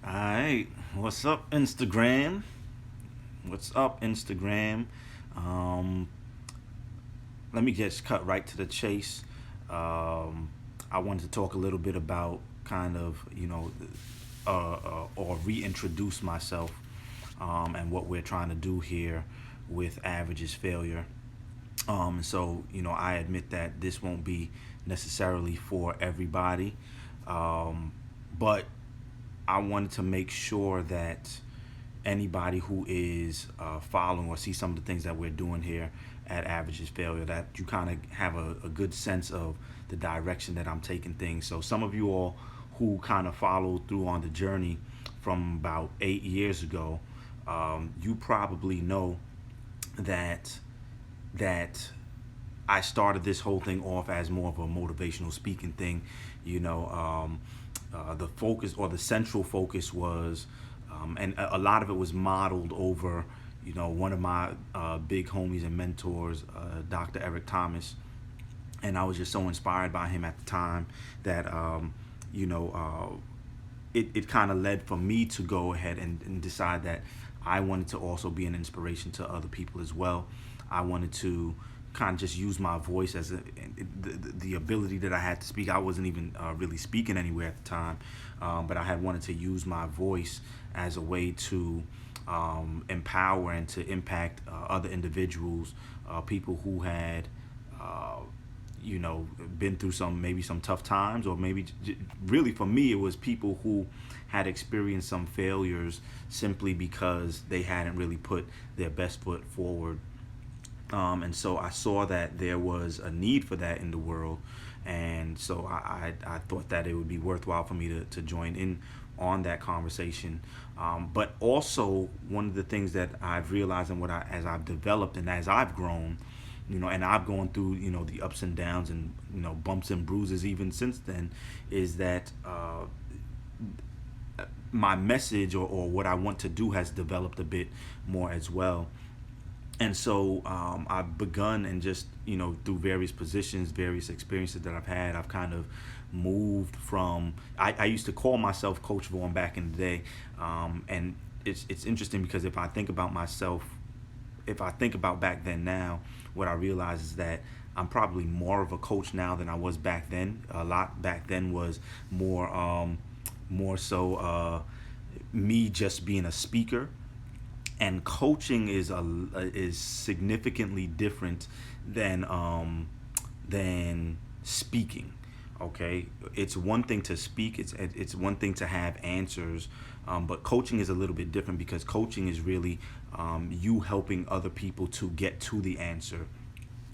Alright, what's up, Instagram? What's up, Instagram? Um, Let me just cut right to the chase. I wanted to talk a little bit about kind of, or reintroduce myself and what we're trying to do here with Average is Failure. I admit that this won't be necessarily for everybody, but I wanted to make sure that anybody who is following or see some of the things that we're doing here at Average is Failure, that you kind of have a good sense of the direction that I'm taking things. So some of you all who kind of followed through on the journey from about 8 years ago, you probably know that that I started this whole thing off as more of a motivational speaking thing. The focus or the central focus was, and a lot of it was modeled over, one of my big homies and mentors, Dr. Eric Thomas. And I was just so inspired by him at the time that, you know, it kind of led for me to go ahead and decide that I wanted to also be an inspiration to other people as well. I wanted to kind of just use my voice as the ability that I had to speak. I wasn't even really speaking anywhere at the time, but I had wanted to use my voice as a way to empower and to impact other individuals, people who had been through some tough times, or maybe really for me it was people who had experienced some failures simply because they hadn't really put their best foot forward. And so I saw that there was a need for that in the world, and so I thought that it would be worthwhile for me to join in on that conversation. But also, one of the things that I've realized, and as I've developed and as I've grown, and I've gone through, the ups and downs and, bumps and bruises even since then, is that my message, or what I want to do has developed a bit more as well. And so I've begun, and just, through various positions, various experiences that I've had, I've kind of moved from, I used to call myself Coach Vaughn back in the day. And it's interesting because if I think about myself, if I think about back then now, what I realize is that I'm probably more of a coach now than I was back then. A lot back then was more so me just being a speaker, and coaching is significantly different than speaking. Okay, it's one thing to speak. It's one thing to have answers, but coaching is a little bit different, because coaching is really you helping other people to get to the answer.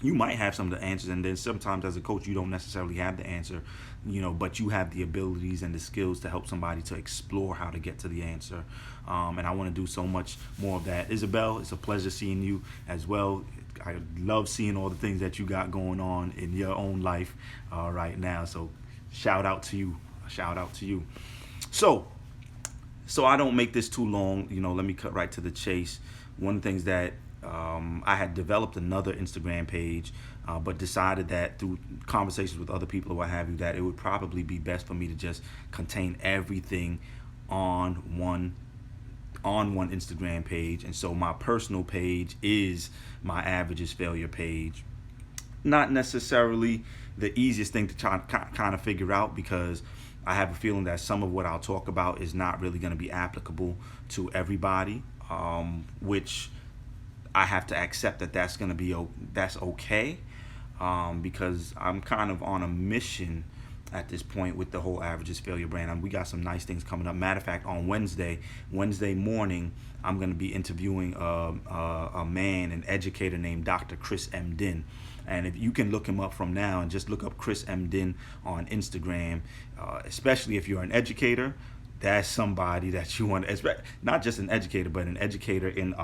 You might have some of the answers, and then sometimes as a coach you don't necessarily have the answer, but you have the abilities and the skills to help somebody to explore how to get to the answer. And I want to do so much more of that. Isabel, it's a pleasure seeing you as well. I love seeing all the things that you got going on in your own life right now. So shout out to you. Shout out to you. So so I don't make this too long. Let me cut right to the chase. One of the things that I had developed another Instagram page, but decided that through conversations with other people or what have you, that it would probably be best for me to just contain everything on one Instagram page. And so my personal page is my Averages Failure page. Not necessarily the easiest thing to try kind of figure out, because I have a feeling that some of what I'll talk about is not really going to be applicable to everybody, which I have to accept that that's okay, because I'm kind of on a mission at this point with the whole Averages Failure brand. We got some nice things coming up. Matter of fact, on Wednesday morning, I'm going to be interviewing a man, an educator named Dr. Chris M. Din. And if you can look him up from now and just look up Chris M. Din on Instagram, especially if you're an educator, that's somebody that you want to, not just an educator, but an educator in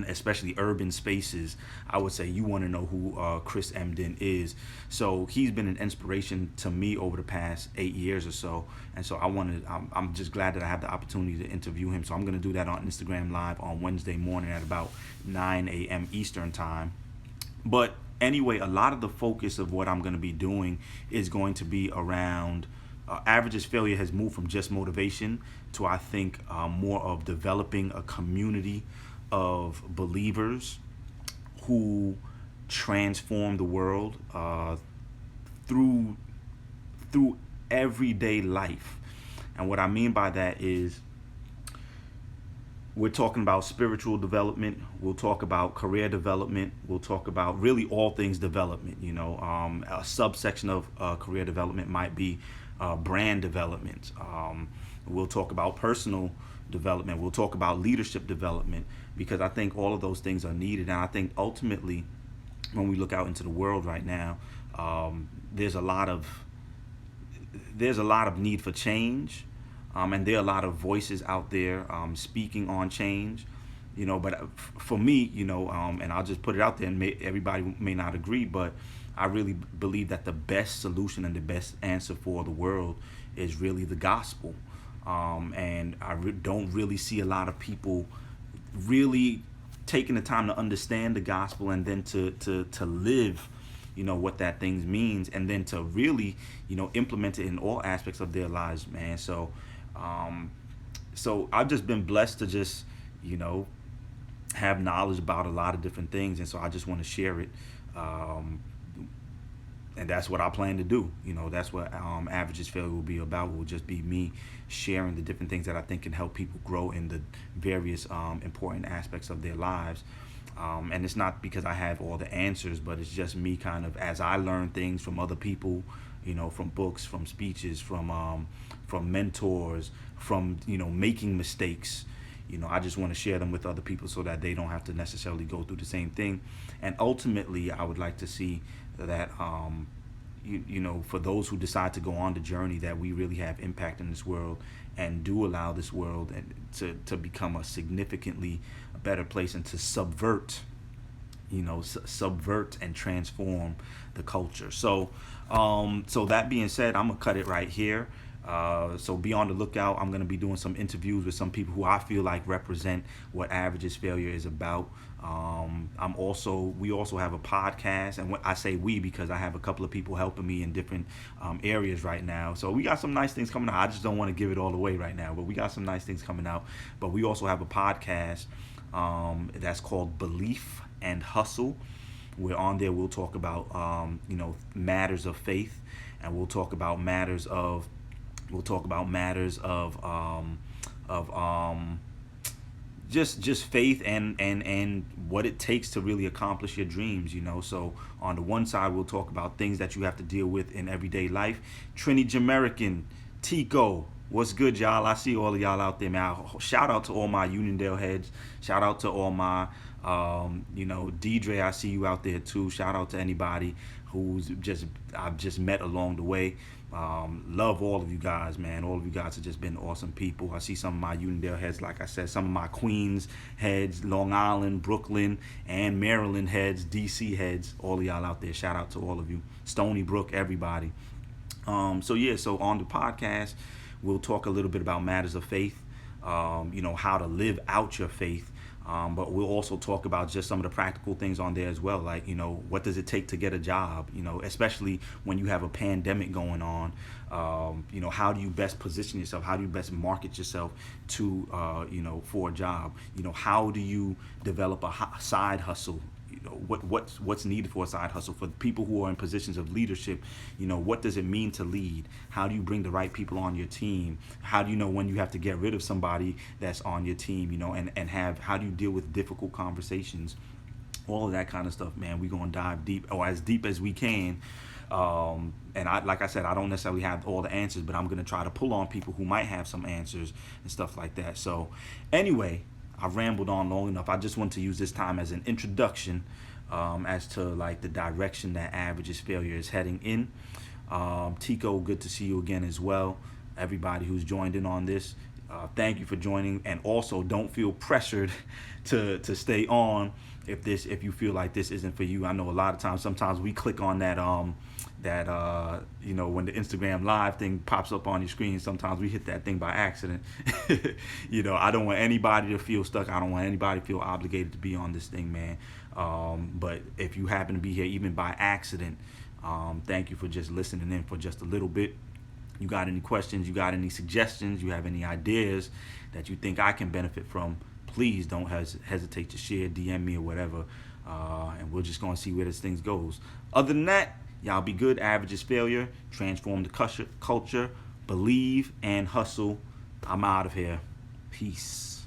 especially urban spaces. I would say you want to know who Chris Emden is. So he's been an inspiration to me over the past 8 years or so, and so I'm just glad that I have the opportunity to interview him. So I'm going to do that on Instagram Live on Wednesday morning at about 9 a.m. Eastern time. But anyway, a lot of the focus of what I'm going to be doing is going to be around Average's failure has moved from just motivation to, I think, more of developing a community of believers who transform the world through through everyday life. And what I mean by that is, we're talking about spiritual development. We'll talk about career development. We'll talk about really all things development. A subsection of career development might be brand development. We'll talk about personal development. We'll talk about leadership development, because I think all of those things are needed. And I think ultimately, when we look out into the world right now, there's a lot of need for change. And there are a lot of voices out there speaking on change, But for me, and I'll just put it out there, and everybody may not agree, but I really believe that the best solution and the best answer for the world is really the gospel. And I don't really see a lot of people really taking the time to understand the gospel, and then to live what that thing means, and then to really implement it in all aspects of their lives, man. So I've just been blessed to just have knowledge about a lot of different things, and so I just want to share it. And that's what I plan to do. That's what Average's Failure will be about. Will just be me sharing the different things that I think can help people grow in the various important aspects of their lives. And it's not because I have all the answers, but it's just me kind of, as I learn things from other people, from books, from speeches, from mentors, from making mistakes. I just want to share them with other people so that they don't have to necessarily go through the same thing. And ultimately, I would like to see that for those who decide to go on the journey, that we really have impact in this world, and do allow this world to become a significantly better place, and to subvert and transform the culture. So that being said, I'm gonna cut it right here. So be on the lookout. I'm gonna be doing some interviews with some people who I feel like represent what Average's Failure is about. We also have a podcast, and I say we because I have a couple of people helping me in different areas right now. So we got some nice things coming out. I just don't want to give it all away right now, but we got some nice things coming out. But we also have a podcast that's called Belief and Hustle. We're on there. We'll talk about matters of faith, and we'll talk about matters of just faith and what it takes to really accomplish your dreams. So on the one side, we'll talk about things that you have to deal with in everyday life. Trini Jamaican, Tico, what's good, y'all? I see all of y'all out there, man. Shout out to all my Uniondale heads. Shout out to all my Deidre, I see you out there too. Shout out to anybody I've just met along the way. Love all of you guys, man. All of you guys have just been awesome people. I see some of my Uniondale heads, like I said, some of my Queens heads, Long Island, Brooklyn, and Maryland heads, DC heads, all of y'all out there. Shout out to all of you. Stony Brook, everybody. So on the podcast, we'll talk a little bit about matters of faith, how to live out your faith. But we'll also talk about just some of the practical things on there as well. Like, what does it take to get a job? Especially when you have a pandemic going on. How do you best position yourself? How do you best market yourself to, for a job? How do you develop a side hustle? What's needed for a side hustle for people who are in positions of leadership. What does it mean to lead? How do you bring the right people on your team? How do you know when you have to get rid of somebody that's on your team? How do you deal with difficult conversations? All of that kind of stuff, man. We're gonna dive deep, or as deep as we can. And like I said, I don't necessarily have all the answers, but I'm gonna try to pull on people who might have some answers and stuff like that. So anyway, I've rambled on long enough. I just want to use this time as an introduction as to like the direction that Average's Failure is heading in. Tico, good to see you again as well. Everybody who's joined in on this, thank you for joining. And also, don't feel pressured to stay on if you feel like this isn't for you. I know a lot of times, sometimes we click on that when the Instagram live thing pops up on your screen, sometimes we hit that thing by accident. I don't want anybody to feel stuck. I don't want anybody to feel obligated to be on this thing, man. But if you happen to be here even by accident, thank you for just listening in for just a little bit. You got any questions, you got any suggestions, you have any ideas that you think I can benefit from, please don't hesitate to share, DM me or whatever, and we're just going to see where this thing goes. Other than that, y'all be good. Average is failure. Transform the culture. Believe and hustle. I'm out of here. Peace.